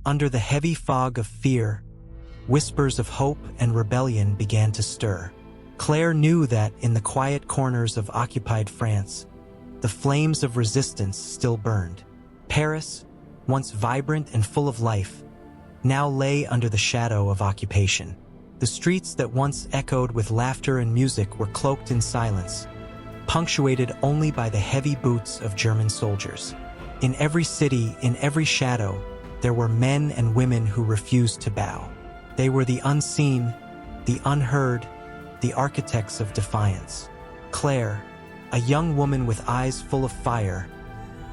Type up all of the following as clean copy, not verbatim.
Under the heavy fog of fear, whispers of hope and rebellion began to stir. Claire knew that, in the quiet corners of occupied France, the flames of resistance still burned. Paris, once vibrant and full of life, now lay under the shadow of occupation. The streets that once echoed with laughter and music were cloaked in silence, punctuated only by the heavy boots of German soldiers. In every city, in every shadow, there were men and women who refused to bow. They were the unseen, the unheard, the architects of defiance. Claire, a young woman with eyes full of fire,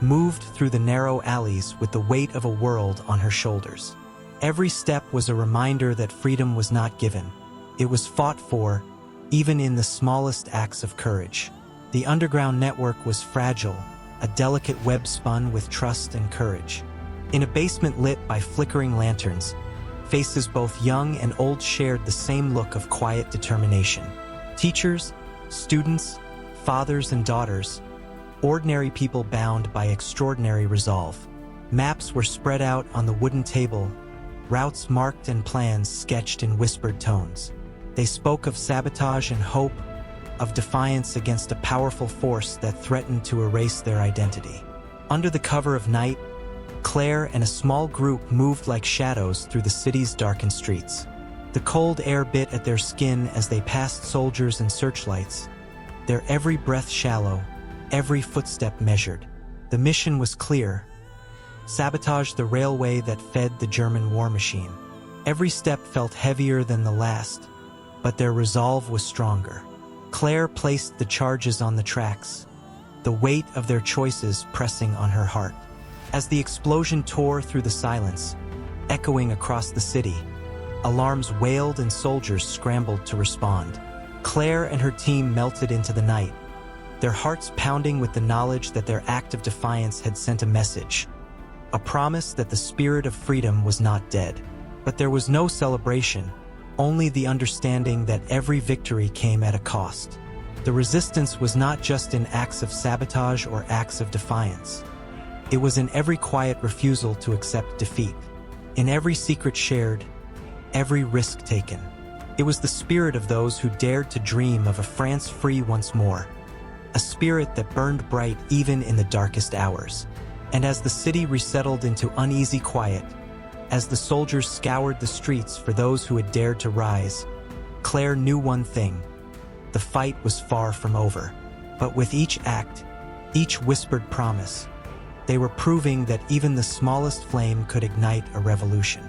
moved through the narrow alleys with the weight of a world on her shoulders. Every step was a reminder that freedom was not given. It was fought for, even in the smallest acts of courage. The underground network was fragile, a delicate web spun with trust and courage. In a basement lit by flickering lanterns, faces both young and old shared the same look of quiet determination. Teachers, students, fathers and daughters, ordinary people bound by extraordinary resolve. Maps were spread out on the wooden table, routes marked and plans sketched in whispered tones. They spoke of sabotage and hope, of defiance against a powerful force that threatened to erase their identity. Under the cover of night, Claire and a small group moved like shadows through the city's darkened streets. The cold air bit at their skin as they passed soldiers and searchlights, their every breath shallow, every footstep measured. The mission was clear: sabotage the railway that fed the German war machine. Every step felt heavier than the last, but their resolve was stronger. Claire placed the charges on the tracks, the weight of their choices pressing on her heart. As the explosion tore through the silence, echoing across the city, alarms wailed and soldiers scrambled to respond. Claire and her team melted into the night, their hearts pounding with the knowledge that their act of defiance had sent a message, a promise that the spirit of freedom was not dead. But there was no celebration, only the understanding that every victory came at a cost. The resistance was not just in acts of sabotage or acts of defiance. It was in every quiet refusal to accept defeat, in every secret shared, every risk taken. It was the spirit of those who dared to dream of a France free once more, a spirit that burned bright even in the darkest hours. And as the city resettled into uneasy quiet, as the soldiers scoured the streets for those who had dared to rise, Claire knew one thing: the fight was far from over. But with each act, each whispered promise, they were proving that even the smallest flame could ignite a revolution.